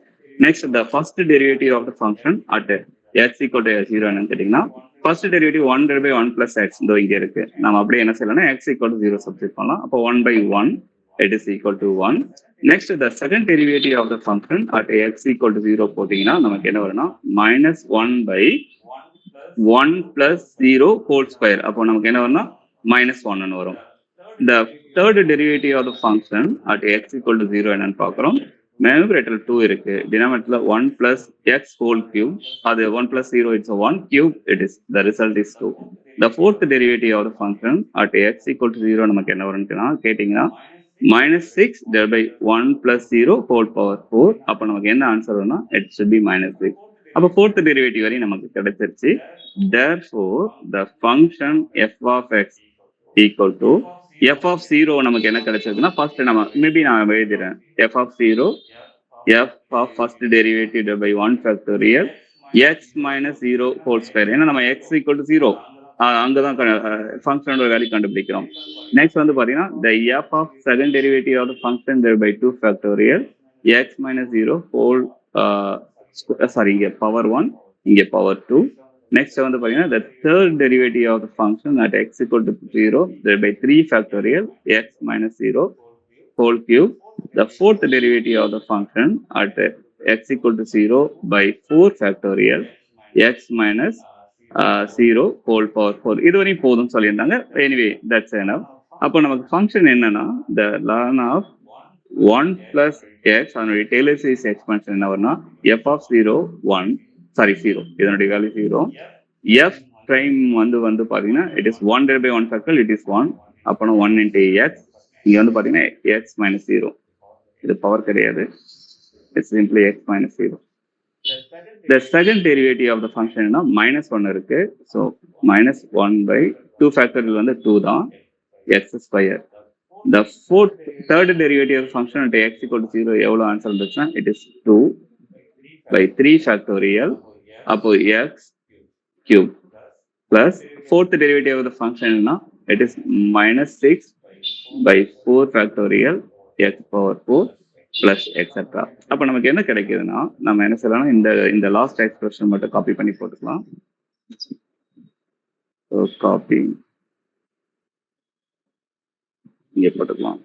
Next the first derivative of the function at x equal to 0 என்னன்னு கேட்டீங்கன்னா first derivative 1 by 1 plus x இதோ இங்க இருக்கு. நம்ம அப்படியே என்ன செய்யலாம்னா x equal to 0 சப்ஸ்டிட் பண்ணலாம். அப்போ 1 by 1 it is equal to 1. Next the second derivative of the function at x equal to 0 போட்டீங்கன்னா நமக்கு என்ன வரும்னா -1 by 1 plus 0 whole square. அப்போ நமக்கு என்ன வரும்னா -1 வரும். The third derivative of the function at x equal to 0 என்னன்னு பார்க்குறோம். numerator 2 இருக்கு, denominator 1 plus x whole cube. அது 1 plus 0 it's a 1 cube, it is the result is 2. The fourth derivative of the function at x equal to 0 நமக்கு என்ன வரும்னா கேட்டிங்கன்னா -6 divided by 1 plus 0 whole power 4. அப்போ நமக்கு என்ன ஆன்சர் வரும்னா it should be -6. அப்போ fourth derivative வரையும் நமக்கு கிடைச்சிருச்சு. Therefore the function f of x equal to f of 0 நமக்கு என்ன கிடைச்சதுன்னா ஃபர்ஸ்ட் நம்ம மேபி நான் எழுதிறேன் f of 0 f of first derivative by 1 factorial x minus 0 whole square. ஏன்னா நம்ம x equal to 0 அங்கதான் ஃபங்க்ஷனோட வேல்யூ கண்டுபிடிக்கிறோம். நெக்ஸ்ட் வந்து பாத்தீங்கன்னா the f of second derivative of the function by 2 factorial x minus 0 whole இங்க power 1 இங்க power 2. Next வந்து பாத்தீங்கன்னா the third derivative of the function at x equal to 0 by 3 factorial x minus 0 whole cube. The fourth derivative of the function at x equal to 0 by 4 factorial x minus 0 whole power 4. இது வரையும் போதும் சொல்லியிருந்தாங்க. Anyway that's enough. அப்போ நமக்கு function என்னன்னா the ln of 1 plus x அதனுடைய Taylor series expansion என்ன வரும்னா f of 0 இதனுடைய வேல்யூ 0. f prime வந்து பாத்தீங்கன்னா it is 1 divided by 1 factorial, it is 1. அப்போ 1 into x, இங்க வந்து பாத்தீங்கன்னா x minus 0, இது பவர் கிடையாது, it's simply x minus 0. The second derivative of the function என்ன -1 இருக்கு. ஸோ -1 by 2 factorial வந்து 2 தான், x square. the third derivative of the function at x equal to 0 எவ்வளோ ஆன்சர் வந்துச்சுன்னா it is 2 by 3 factorial அப்போ x cube plus fourth derivative of the function it is minus 6 by 4 factorial x power 4 plus etc. அப்ப நமக்கு என்ன கிடைக்குதுன்னா நம்ம என்ன சொல்லலாம் இந்த லாஸ்ட் எக்ஸ்பிரஷன் மட்டும் காப்பி பண்ணி போட்டுக்கலாம். காப்பி இங்கே போட்டுக்கலாம்.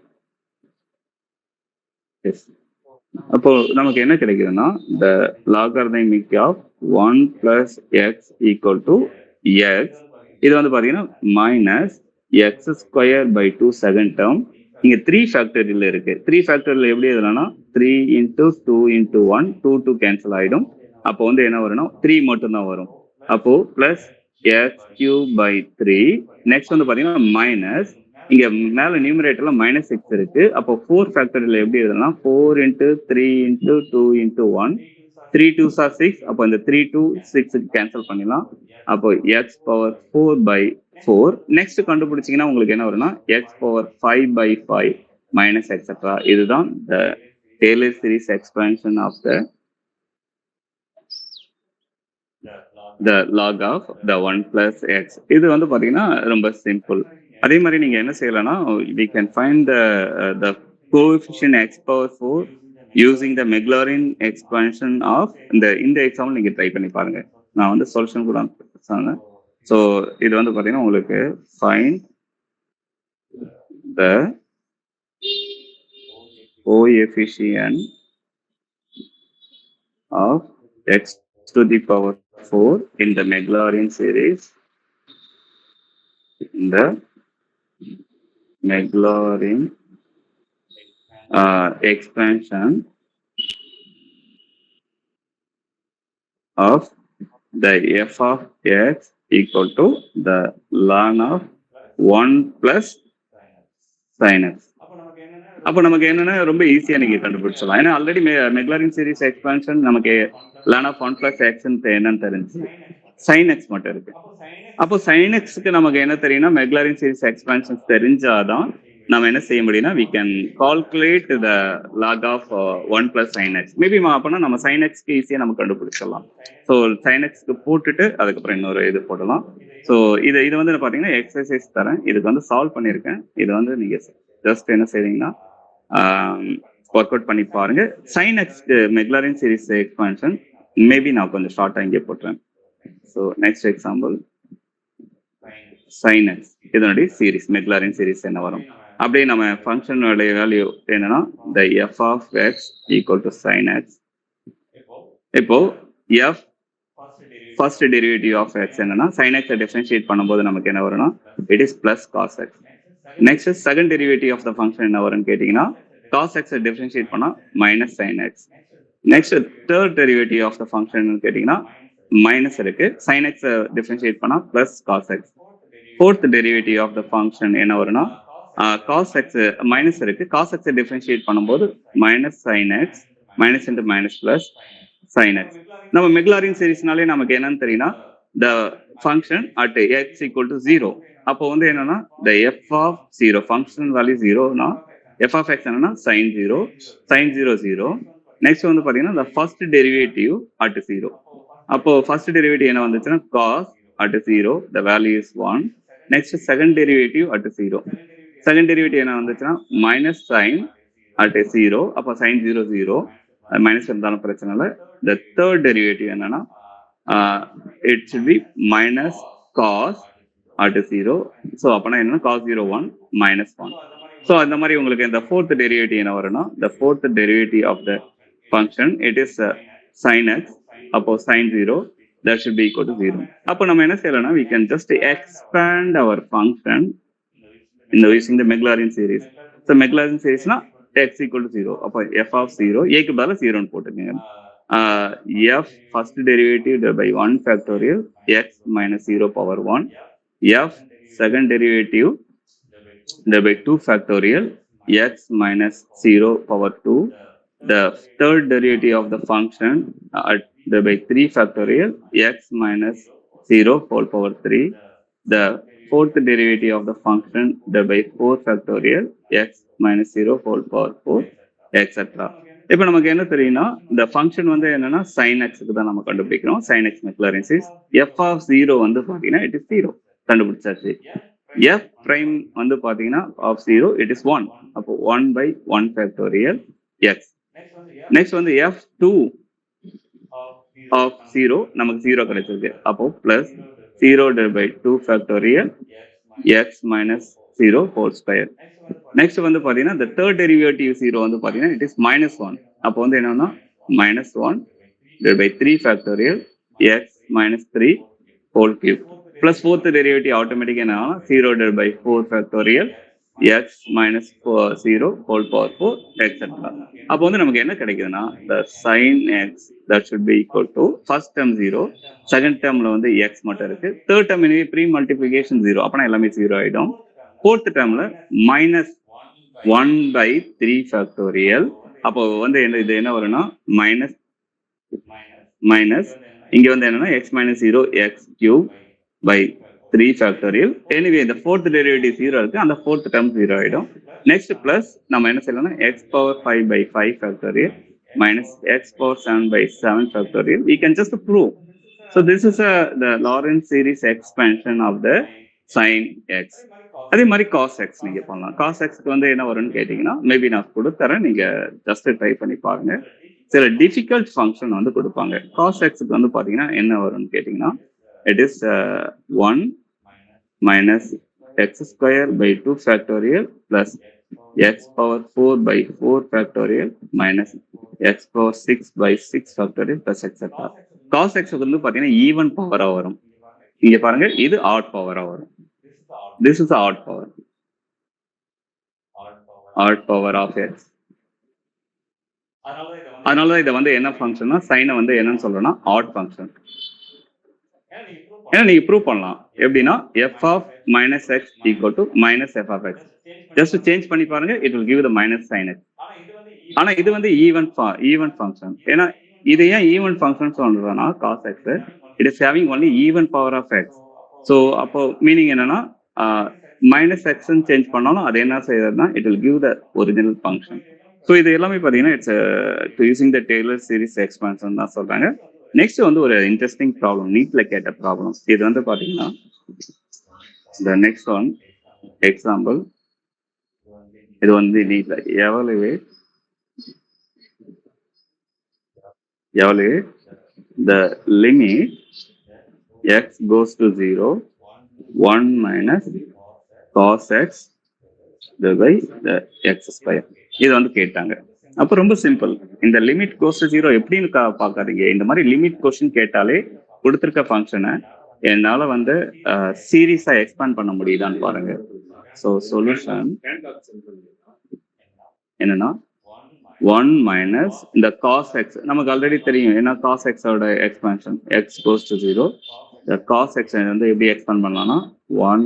அப்போ நமக்கு என்ன கிடைக்குதுன்னா the logarithmic of 1 plus x equal to x இது வந்து பாத்தீங்கன்னா minus X square by 2 second term இங்க 3 ஃபேக்டரியல் இருக்கு. 3 ஃபேக்டரியல் எப்படி எழுதலாம்னா 3 இன்டூ 2 இன்டூ 1 2 கேன்சல் ஆயிடும். அப்போ வந்து என்ன வரும்னா 3 மட்டும் தான் வரும். அப்போ plus X cube by 3 next வந்து பாத்தீங்கன்னா மைனஸ் இங்க மேல நியூமரேட்டர்ல மைனஸ் 6 இருக்கு. அப்போ 4 ஃபேக்டரியல் எப்படி எழுதலாம் 4 into 3 into 2 into 1 3 2s are 6. அப்போ இந்த 3 2 6 கேன்சல் பண்ணிடலாம். அப்போ எக்ஸ் பவர் 4 பை 4 நெக்ஸ்ட் கண்டுபிடிச்சிங்கன்னா உங்களுக்கு என்ன வரும்னா x power 5 by 5 minus etcetera. இதுதான் the Taylor series expansion of the log of the 1 plus x. இது வந்து பாத்தீங்கன்னா ரொம்ப சிம்பிள். அதே மாதிரி நீங்க என்ன செய்யலாம்னா we can find the coefficient x power 4 using the Maclaurin expansion of இந்த எக்ஸாம்பிள் நீங்க ட்ரை பண்ணி பாருங்க. நான் வந்து சொல்யூஷன் கூட சொன்னேன். ஸோ இது வந்து பாத்தீங்கன்னா உங்களுக்கு find the coefficient of x to the power 4 in the Maclaurin series in the Maclaurin expansion of the f of x equal to the ln of 1 plus sin x. அப்போ நமக்கு என்னன்னா ரொம்ப ஈஸியா நீங்க கண்டுபிடிச்சலாம். ஏன்னா ஆல்ரெடி மெக்லாரின் சீரிஸ் எக்ஸ்பான்ஷன் நமக்கு ln of 1 plus x என்னன்னு தெரிஞ்சு sin x மட்டும் இருக்கு. அப்போ sin x-க்கு நமக்கு என்ன தெரியும்னா மெக்லாரின் சீரிஸ் எக்ஸ்பான்ஷன் தெரிஞ்சாதான் நம்ம என்ன செய்ய முடியும்னா we can calculate the log of 1 plus sin x. Maybe அப்போனா நம்ம sin x-க்கு ஈஸியா நம்ம கண்டுபிடிச்சிடலாம். ஸோ sin x-க்கு போட்டுட்டு அதுக்கப்புறம் இன்னொரு இது போடலாம். ஸோ இது வந்து பாத்தீங்கன்னா எக்ஸசைஸ் தரேன். இதுக்கு வந்து சால்வ் பண்ணியிருக்கேன். இது வந்து நீங்க ஜஸ்ட் என்ன செய்றீங்கன்னா ஒர்க் அவுட் பண்ணி பாருங்க. sin x Maclaurin series expansion maybe நான் கொஞ்சம் ஷார்ட்டா இங்கே போட்டுறேன். So next example sin x இதனுடைய சீரிஸ் மெக்லாரின் சீரிஸ் என்ன வரும் அப்படியே நம்ம ஃபங்க்ஷன் வேல்யூ என்னன்னா the f of x equal to sin x. இப்போ f first derivative of x என்னன்னா sin x டிஃபரன்ஷியேட் பண்ணும்போது நமக்கு என்ன வரும்னா it is plus cos x. Next second derivative of the function என்ன வரும்னு கேட்டீங்கன்னா cos x டிஃபரன்ஷியேட் பண்ணா minus sin x. Next third derivative of the function கேட்டீங்கன்னா மைனஸ் இருக்கு. sin x டிஃபரன்ஷியேட் பண்ணா plus cos x. Fourth derivative of the function என்ன வரும்னா cos x minus இருக்கு. cos x டிஃபரன்ஷியேட் பண்ணும்போது minus sin x minus into minus plus sin x. நம்ம Maclaurin சீரிஸ்னாலே நமக்கு என்னன்னு தெரியும்னா the function at x equal to 0. அப்போ வந்து என்னன்னா the f of 0 function value 0னா f of x என்னன்னா sin 0 0. நெக்ஸ்ட் வந்து பாத்தீங்கன்னா the first derivative at 0. அப்போ first derivative என்ன வந்துச்சுன்னா cos at 0 the value is 1. Next second derivative at 0. Second derivative என்ன வந்துச்சுன்னா மைனஸ் sin at 0. அப்போ sin 0 0 மைனஸ் இருந்தாலும் பிரச்சனை இல்லை. the third derivative என்னன்னா it should be minus cos at 0. So அப்போனா என்ன cos 0 1 minus 1. ஸோ அந்த மாதிரி உங்களுக்கு இந்த ஃபோர்த் டெரிவேட்டிவ் என்ன வரும்னா the fourth derivative of the function it is sin x. அப்போ sin 0 that should be equal to 0. அப்போ நம்ம என்ன செய்யலாம்னா we can just expand our function using the Maclaurin series. So Maclaurin seriesனா x equal to 0. அப்போ f of 0 a-க்கு பதிலா 0 போட்டுக்கங்க. f first derivative by 1 factorial x minus 0 power 1. f second derivative by 2 factorial x minus 0 power 2. The third derivative of the function by 3 factorial x minus 0 whole power 3. The fourth derivative of the function divided by 4 factorial x minus 0 whole power 4 etc. இப்போ நமக்கு என்ன தெரியும்னா இந்த function வந்து என்னன்னா sin x-க்கு தான் நம்ம கண்டுபிடிக்கிறோம். sin x Maclaurin series f of 0 வந்து பாத்தீங்கன்னா it is 0 கண்டுபிடிச்சாச்சு. f prime வந்து பாத்தீங்கன்னா of 0 it is 1. அப்போ 1 by 1 factorial x. நெக்ஸ்ட் வந்து f2 of 0 நமக்கு 0 கிடைச்சிருக்கு. அப்போ plus 0 divided by 2 factorial x minus 0 whole square. Next வந்து பாத்தீங்கன்னா the third derivative 0 வந்து பாத்தீங்கன்னா it is minus 1. அப்போ வந்து என்னன்னா minus 1 divided by 3 factorial x minus 3 whole cube. Plus fourth derivative automatic என்னன்னா 0 divided by 4 factorial x minus 0 whole power 4 etc. அப்போ வந்து நமக்கு என்ன கிடைக்குதுன்னா the sin x that should be equal to first term 0, second termல வந்து x மட்டும் இருக்கு, third term எனவே pre multiplication 0, அப்பனா எல்லாமே 0 ஆயிடும். fourth termல minus 1 by 3 factorial. அப்போ வந்து இது என்ன வரும்னா minus இங்க வந்து என்னன்னா x minus 0 x cube by 3 factorial. Anyway, the fourth derivative 0 இருக்கு, அந்த fourth term 0 ஆயிடும். Next plus நம்ம என்ன செய்யலாம்னா x power 5 by 5 factorial minus x power 7 by 7 factorial. We can just prove. So this is the Lorentz series expansion of the sin x. அதே மாதிரி cos x நீங்க பண்ணலாம். cos x-க்கு வந்து என்ன வரும்னு கேட்டீங்கன்னா மேபி நான் கொடுத்துறேன், நீங்க ஜஸ்ட் ட்ரை பண்ணி பாருங்க. சில டிஃபிகல்ட் ஃபங்க்ஷன் வந்து கொடுப்பாங்க. cos x-க்கு வந்து பாத்தீங்கன்னா என்ன வரும்னு கேட்டீங்கன்னா it is 1 minus x square by 2 factorial plus x power 4 by 4 factorial minus x power 6 by 6 factorial plus etc. cos x வந்து பாத்தீங்கன்னா ஈவன் பவரா வரும். இங்க பாருங்க இது ஆட் பவரா வரும். this is odd power of x. அதனால இதை வந்து என்ன ஃபங்க்ஷன்னா சைனை வந்து என்னன்னு சொல்றோம்னா ஆட் ஃபங்க்ஷன். ஏன்னா நீங்க ப்ரூவ் பண்ணலாம் எப்படின்னா f of minus x equal to minus f of x. Just change பண்ணி பாருங்க, it will give the minus sin x. ஆனா இது வந்து ஈவன் ஃபங்க்ஷன். ஏன்னா இது ஏன் ஈவன் ஃபங்க்ஷன் சொல்றதுன்னா cos x it is having only even power of x. So அப்போ மீனிங் என்னன்னா மைனஸ் எக்ஸ்ன்னு சேஞ்ச் பண்ணாலும் அது என்ன செய்யறதுன்னா it will give the original function. So இது எல்லாமே பார்த்தீங்கன்னா it's using the Taylor series expansion தான் சொல்றாங்க. நெக்ஸ்ட் வந்து ஒரு இன்ட்ரெஸ்டிங் ப்ராப்ளம், நீட்ல கேட்ட ப்ராப்ளம். இது வந்து பாத்தீங்கன்னா the next one example, இது வந்து நீட்ல evaluate the limit x goes to 0 1 minus cos x by the x square. இது வந்து கேட்டாங்க. அப்போ ரொம்ப சிம்பிள், இந்த லிமிட் கோஸ் டு 0 எப்படின்னு பார்க்காதீங்க. இந்த மாதிரி லிமிட் கொஸ்டின் கேட்டாலே கொடுத்துருக்க ஃபங்க்ஷனை என்னால வந்து சீரீஸா எக்ஸ்பேண்ட் பண்ண முடியுதான்னு பாருங்க. ஸோ சொல்யூஷன் என்னன்னா 1 மைனஸ் இந்த காஸ் எக்ஸ் நமக்கு ஆல்ரெடி தெரியும். ஏன்னா காஸ் எக்ஸோட எக்ஸ்பேன்ஷன் எக்ஸ் கோஸ் டு 0. இந்த காஸ் எக்ஸ் வந்து எப்படி எக்ஸ்பேண்ட் பண்ணலாம்னா 1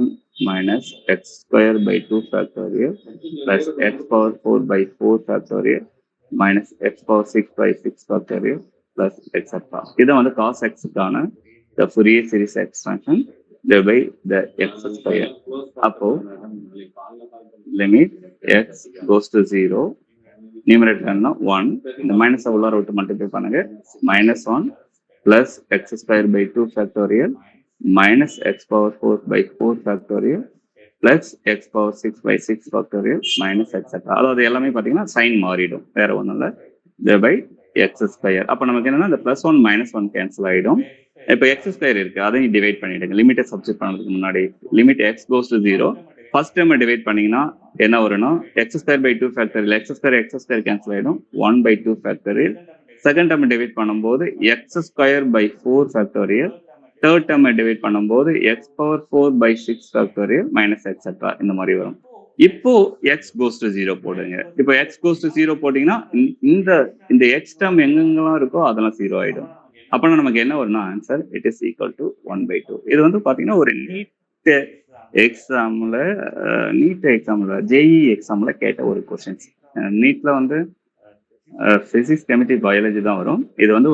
minus x square by 2 factorial plus x power 4 by 4 factorial minus x power 6 by 6 factorial plus etc. இதை வந்து cos x-க்கான the Fourier series expansion divided by the x square. அப்போ limit x goes to 0, numerator 1, இந்த minus உள்ளார விட்டு multiply பண்ணுங்க, minus 1 plus x square by 2 factorial minus x power 4 by 4 factorial plus x power 6 by 6 factorial minus etc. அதாவது எல்லாமே பார்த்தீங்கன்னா sign மாறிடும், வேற ஒன்றும் இல்லை, by x ஸ்கொயர். அப்போ நமக்கு என்னன்னா இந்த +1 -1 கேன்சல் ஆகிடும். இப்போ x ஸ்கொயர் இருக்கு, அதையும் டிவைட் பண்ணிடுங்க. லிமிட்டை சப்ஸ்டிட் பண்ணதுக்கு முன்னாடி limit x goes to 0 first time divide பண்ணீங்கன்னா என்ன வரும்னா x square by 2 factorial x square cancel ஆகிடும் 1 by 2 factorial. Second time divide பண்ணும்போது x square by 4 factorial. Third term divide பண்ணும்போது x power 4 by 6 factorial minus etc. இந்த மாதிரி வரும். இப்போ x goes to 0 போடுங்க. இப்போ x goes to 0 போட்டீங்கன்னா இந்த x டேர்ம் எங்கெங்கெல்லாம் இருக்கோ அதெல்லாம் 0 ஆயிடும். அப்பனா நமக்கு என்ன வரும்னா answer it is equal to 1/2. இது வந்து பாத்தீங்கன்னா ஒரு நீட் எக்ஸாம்ல ஜேஇ எக்ஸாம்ல கேட்ட ஒரு கொஸ்டின்ஸ். நீட்ல வந்து பிசிக்ஸ் கெமிஸ்ட்ரி பயாலஜி தான் வரும். இது வந்து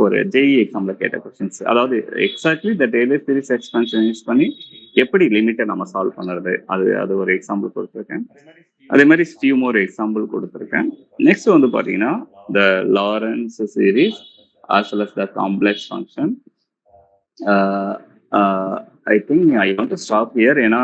ஒரு ஜேஇ எக்ஸாம்ல கேட்ட கொஸ்டின்ஸ். அதாவது exactly the Taylor series expansion use பண்ணி எப்படி லிமிட்டை நம்ம சால்வ் பண்ணுறது அது ஒரு எக்ஸாம்பிள் கொடுத்துருக்கேன். அதே மாதிரி ஃபியூ மோர் எக்ஸாம்பிள் கொடுத்துருக்கேன். நெக்ஸ்ட் வந்து பார்த்தீங்கன்னா the Laurent series as well as the complex function. I think I want to stop here.